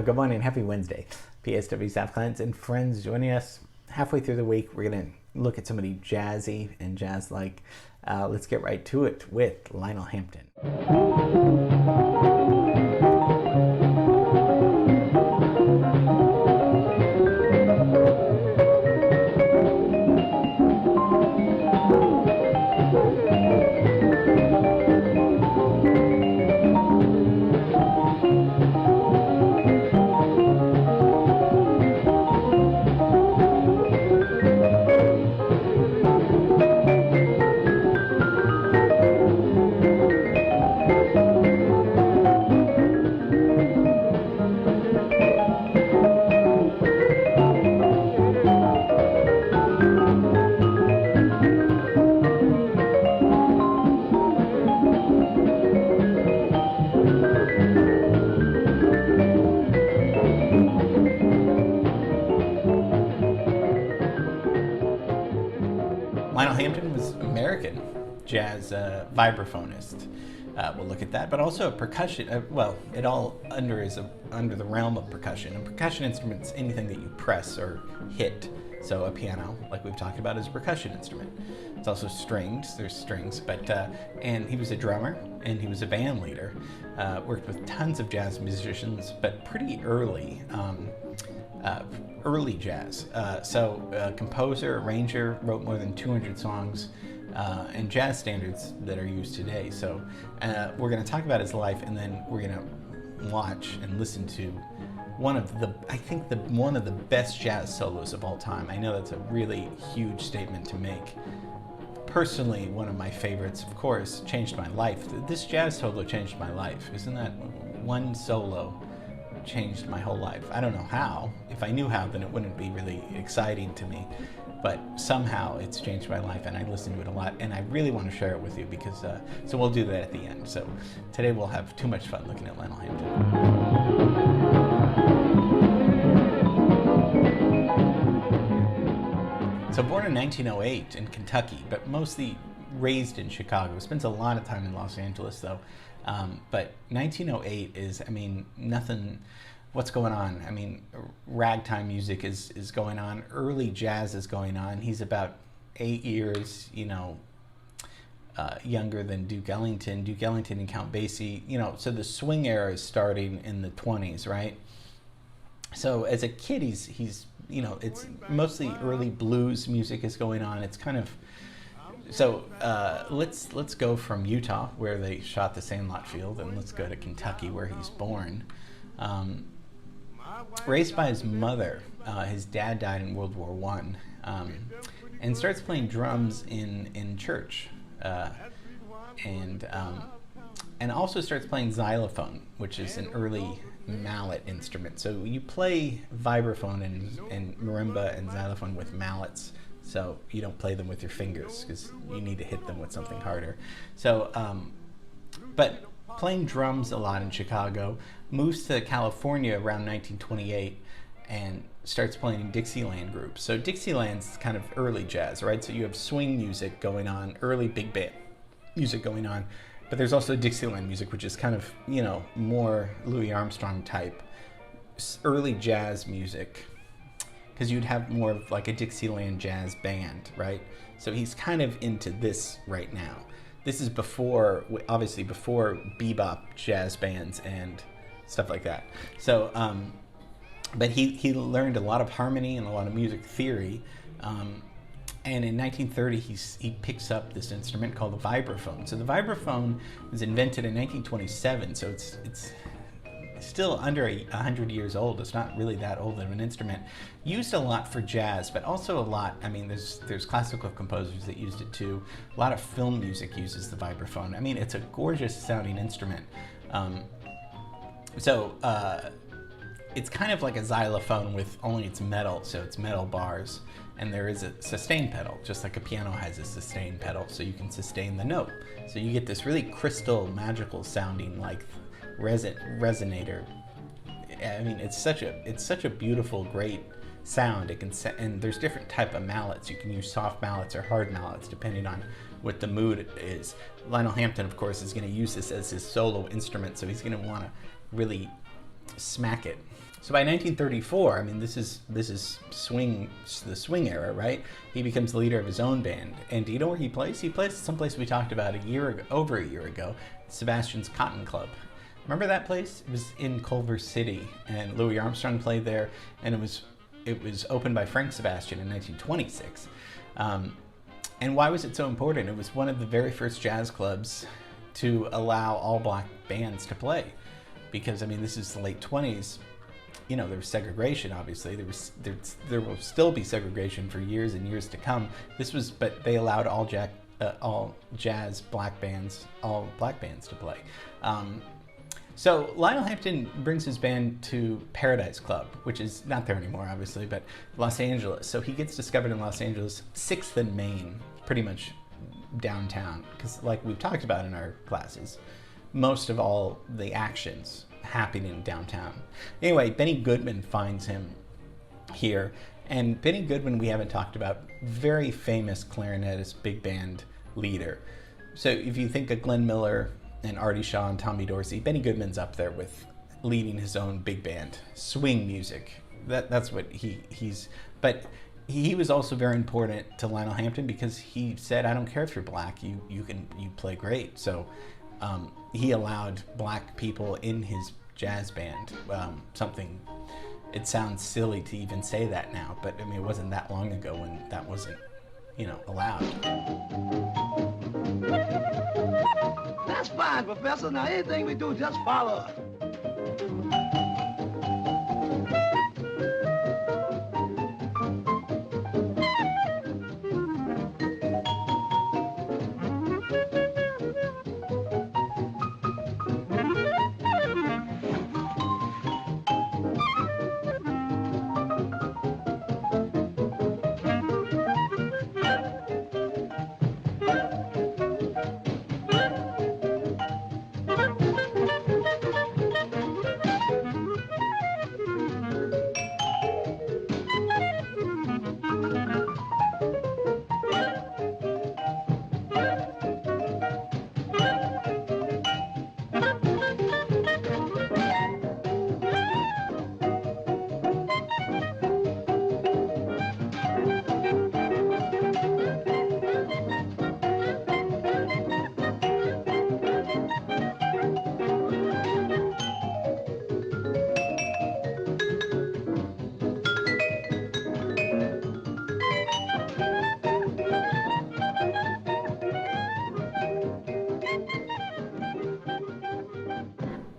good morning, happy Wednesday. PSW staff, clients, and friends joining us halfway through the week. We're going to look at somebody jazzy and jazz-like. Let's get right to it with Lionel Hampton. Lionel Hampton was American jazz vibraphonist. We'll look at that, but also a percussion. It all under the realm of percussion. And percussion instruments, anything that you press or hit. So a piano, like we've talked about, is a percussion instrument. It's also strings. There's strings, and he was a drummer and he was a band leader. Worked with tons of jazz musicians, but pretty early. Early jazz. Composer, arranger, wrote more than 200 songs and jazz standards that are used today. So we're going to talk about his life, and then we're going to watch and listen to one of the best jazz solos of all time. I know that's a really huge statement to make. Personally, one of my favorites, of course, changed my life. This jazz solo changed my life. Isn't that one solo? Changed my whole life. I don't know how. If I knew how, then it wouldn't be really exciting to me. But somehow it's changed my life, and I listen to it a lot, and I really want to share it with you because, so we'll do that at the end. So today we'll have too much fun looking at Lionel Hampton. So born in 1908 in Kentucky, but mostly raised in Chicago. Spends a lot of time in Los Angeles though. But 1908 is, nothing, what's going on? Ragtime music is going on. Early jazz is going on. He's about 8 years, younger than Duke Ellington. Duke Ellington and Count Basie, so the swing era is starting in the 20s, right? So as a kid, he's it's mostly early blues music is going on. It's kind of, so let's go from Utah, where they shot the Sandlot Field, and let's go to Kentucky, where he's born. Raised by his mother, his dad died in World War I, and starts playing drums in church, and also starts playing xylophone, which is an early mallet instrument. So you play vibraphone and marimba and xylophone with mallets. So you don't play them with your fingers because you need to hit them with something harder. So, but playing drums a lot in Chicago, moves to California around 1928 and starts playing in Dixieland groups. So Dixieland's kind of early jazz, right? So you have swing music going on, early big band music going on, but there's also Dixieland music, which is kind of, more Louis Armstrong type, early jazz music. Because you'd have more of like a Dixieland jazz band, right? So he's kind of into this right now. This is obviously before bebop jazz bands and stuff like that. So, but he learned a lot of harmony and a lot of music theory. And in 1930, he picks up this instrument called the vibraphone. So the vibraphone was invented in 1927, so it's still under 100 years old. It's not really that old of an instrument. Used a lot for jazz, but also a lot, there's classical composers that used it too. A lot of film music uses the vibraphone. It's a gorgeous sounding instrument. It's kind of like a xylophone with only it's metal, so it's metal bars. And there is a sustain pedal, just like a piano has a sustain pedal, so you can sustain the note. So you get this really crystal, magical sounding like resonator. It's such a beautiful, great sound. And there's different type of mallets. You can use soft mallets or hard mallets depending on what the mood is. Lionel Hampton, of course, is going to use this as his solo instrument, so he's going to want to really smack it. So by 1934, I mean, this is the swing era, right? He becomes the leader of his own band. And do you know where he plays? He plays someplace we talked about over a year ago, Sebastian's Cotton Club. Remember that place? It was in Culver City, and Louis Armstrong played there, and it was opened by Frank Sebastian in 1926. And why was it so important? It was one of the very first jazz clubs to allow all black bands to play. Because, I mean, this is the late 20s. You know, there was segregation, obviously. There will still be segregation for years and years to come. But they allowed all jazz black bands to play. So Lionel Hampton brings his band to Paradise Club, which is not there anymore, obviously, but Los Angeles. So he gets discovered in Los Angeles, 6th and Main, pretty much downtown. Because like we've talked about in our classes, most of all the actions happening downtown. Anyway, Benny Goodman finds him here. And Benny Goodman, we haven't talked about, very famous clarinetist, big band leader. So if you think of Glenn Miller and Artie Shaw and Tommy Dorsey, Benny Goodman's up there with leading his own big band, swing music. That's what he's. But he was also very important to Lionel Hampton because he said, "I don't care if you're black, you play great." So he allowed black people in his jazz band. Something. It sounds silly to even say that now, but I mean, it wasn't that long ago when that wasn't, allowed. That's fine, Professor. Now, anything we do, just follow us.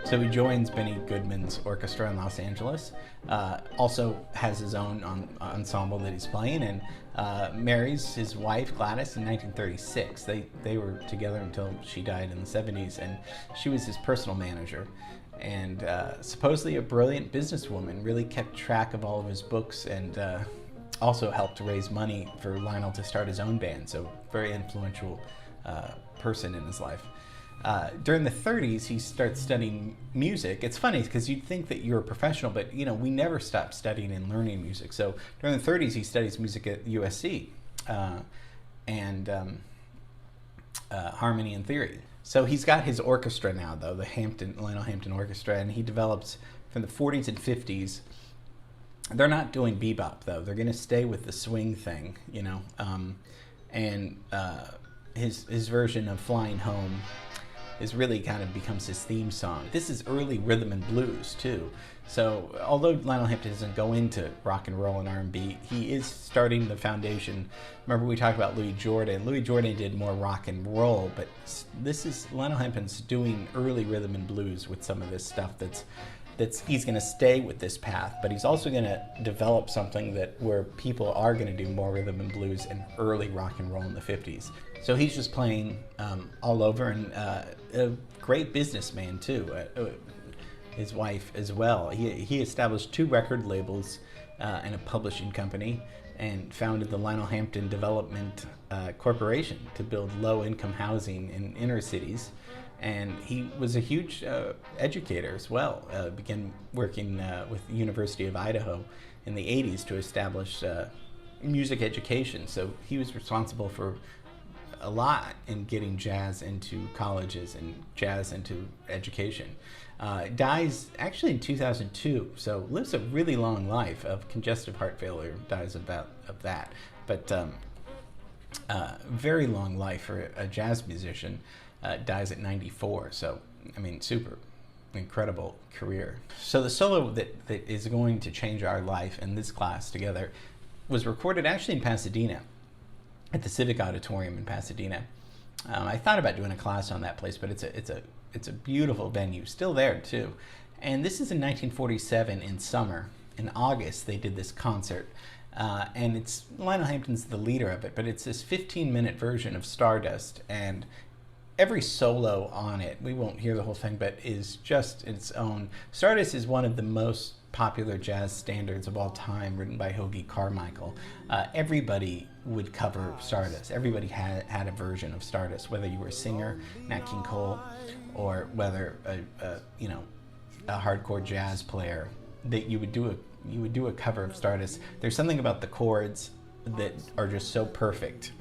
So he joins Benny Goodman's orchestra in Los Angeles, also has his own ensemble that he's playing, and marries his wife Gladys in 1936. They were together until she died in the 70s, and she was his personal manager. And supposedly a brilliant businesswoman, really kept track of all of his books, and also helped to raise money for Lionel to start his own band, so very influential person in his life. During the 30s, he starts studying music. It's funny because you'd think that you're a professional, but we never stop studying and learning music. So during the 30s, he studies music at USC and harmony and theory. So he's got his orchestra now, though, the Lionel Hampton Orchestra, and he develops from the 40s and 50s. They're not doing bebop, though. They're going to stay with the swing thing, and his version of Flying Home is really kind of becomes his theme song. This is early rhythm and blues too. So although Lionel Hampton doesn't go into rock and roll and R&B, he is starting the foundation. Remember we talked about Louis Jordan. Louis Jordan did more rock and roll, but this is Lionel Hampton's doing early rhythm and blues with some of this stuff that's he's going to stay with this path, but he's also going to develop something where people are going to do more rhythm and blues and early rock and roll in the 50s. So he's just playing all over, and a great businessman too. His wife as well. He established 2 record labels and a publishing company, and founded the Lionel Hampton Development Corporation to build low-income housing in inner cities. And he was a huge educator as well. Began working with the University of Idaho in the 80s to establish music education. So he was responsible for a lot in getting jazz into colleges and jazz into education. Dies actually in 2002, so lives a really long life of congestive heart failure, dies of that. But very long life for a jazz musician, dies at 94, so I mean, super incredible career. So the solo that is going to change our life in this class together was recorded actually in Pasadena, at the Civic Auditorium in Pasadena. I thought about doing a class on that place, but it's a beautiful venue, still there too. And this is in 1947 in summer. In August, they did this concert. And it's Lionel Hampton's the leader of it, but it's this 15-minute version of Stardust, and every solo on it, we won't hear the whole thing, but is just its own. Stardust is one of the most popular jazz standards of all time, written by Hoagy Carmichael. Everybody would cover Stardust. Everybody had a version of Stardust, whether you were a singer, Nat King Cole, or whether a hardcore jazz player, that you would do a cover of Stardust. There's something about the chords that are just so perfect,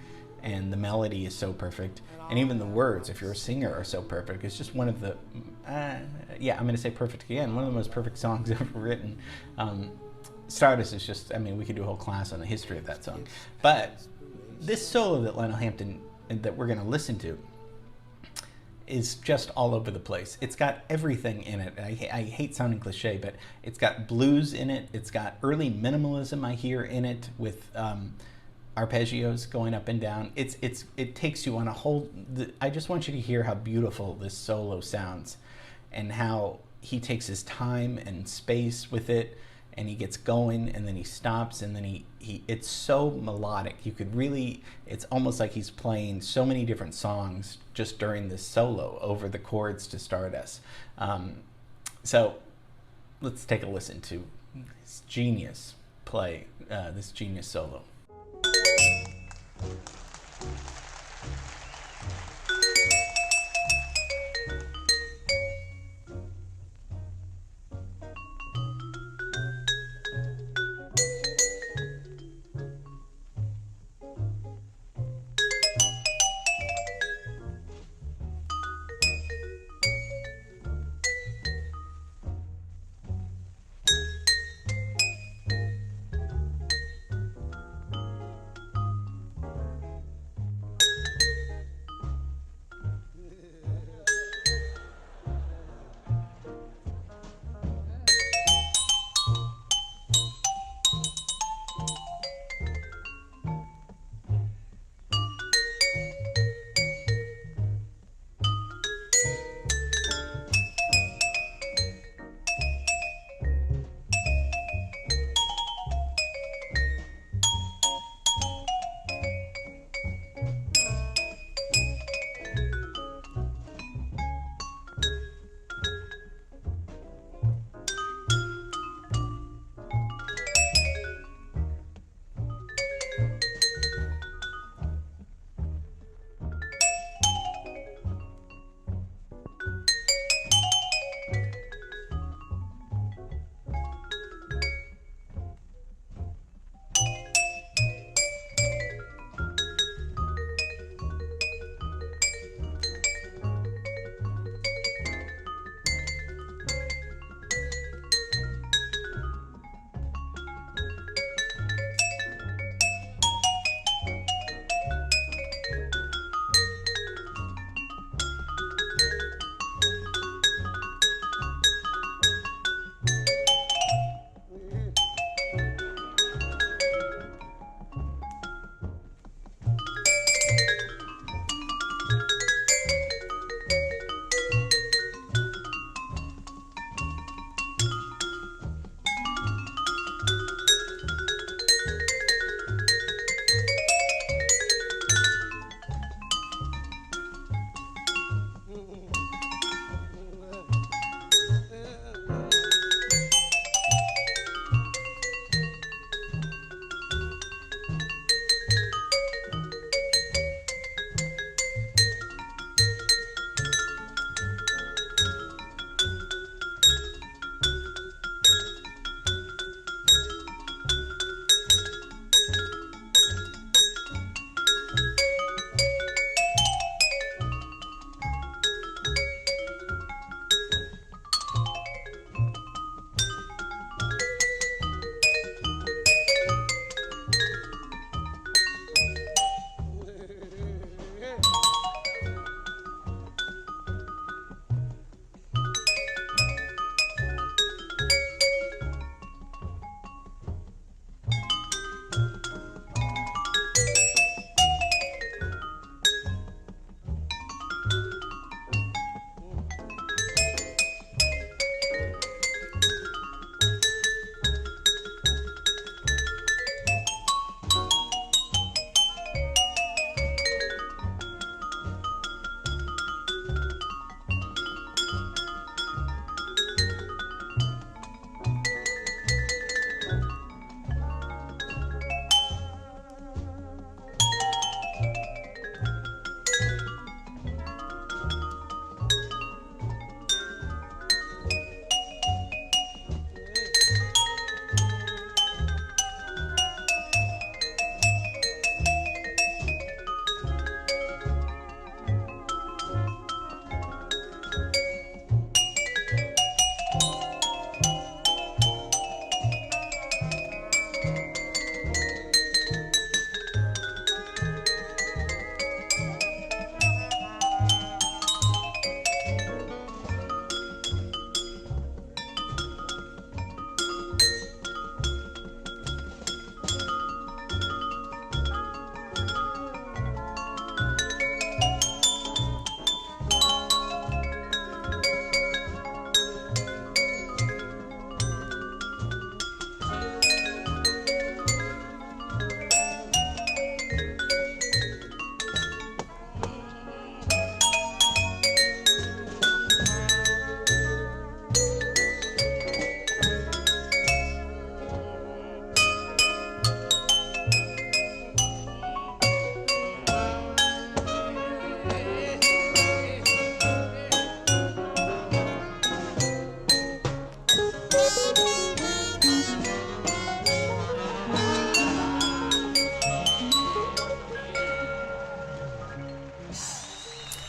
and the melody is so perfect, and even the words, if you're a singer, are so perfect. It's just one of the, I'm going to say perfect again, one of the most perfect songs ever written. Stardust is just, I mean, we could do a whole class on the history of that song. But this solo that Lionel Hampton, that we're going to listen to, is just all over the place. It's got everything in it. I hate sounding cliche, but it's got blues in it. It's got early minimalism I hear in it, with arpeggios going up and down. It takes you on a whole. I just want you to hear how beautiful this solo sounds, and how he takes his time and space with it, and he gets going, and then he stops, and then he it's so melodic. You could really, it's almost like he's playing so many different songs just during this solo over the chords to Stardust. So let's take a listen to his genius play, this genius solo.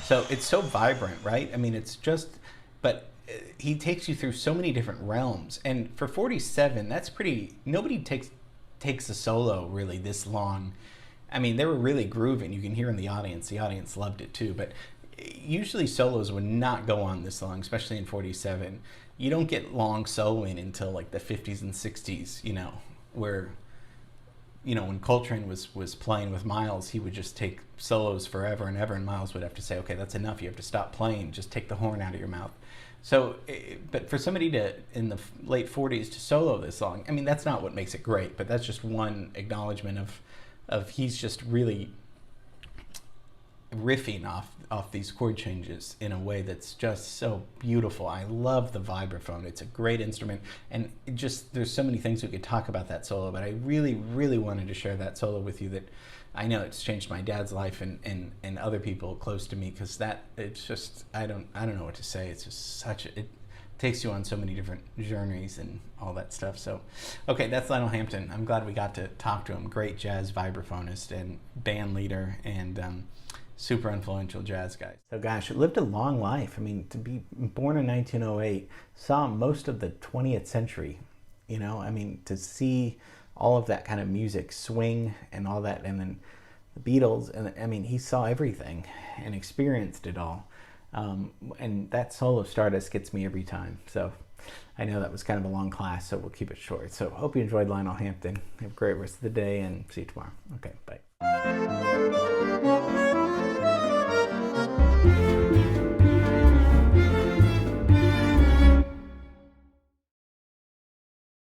So it's so vibrant, right? I mean, it's just, but he takes you through so many different realms. And for 47, that's pretty, nobody takes a solo really this long. I mean, they were really grooving. You can hear in the audience loved it too. But usually solos would not go on this long, especially in 47. You don't get long soloing until like the 50s and 60s, where, when Coltrane was playing with Miles, he would just take solos forever and ever, and Miles would have to say, okay, that's enough. You have to stop playing. Just take the horn out of your mouth. So, but for somebody in the late 40s to solo this long, I mean, that's not what makes it great, but that's just one acknowledgement of he's just really riffing off these chord changes in a way that's just so beautiful. I love the vibraphone. It's a great instrument, and there's so many things we could talk about that solo, but I really, really wanted to share that solo with you that I know it's changed my dad's life and other people close to me, because it's just, I don't know what to say. It's just it takes you on so many different journeys and all that stuff. So, okay, that's Lionel Hampton. I'm glad we got to talk to him. Great jazz vibraphonist and band leader, and super influential jazz guy. So gosh, lived a long life. I mean, to be born in 1908, saw most of the 20th century, I mean, to see all of that kind of music, swing and all that, and then the Beatles, and I mean, he saw everything and experienced it all. And that solo Stardust gets me every time. So I know that was kind of a long class, so we'll keep it short. So hope you enjoyed Lionel Hampton. Have a great rest of the day, and see you tomorrow. Okay, bye.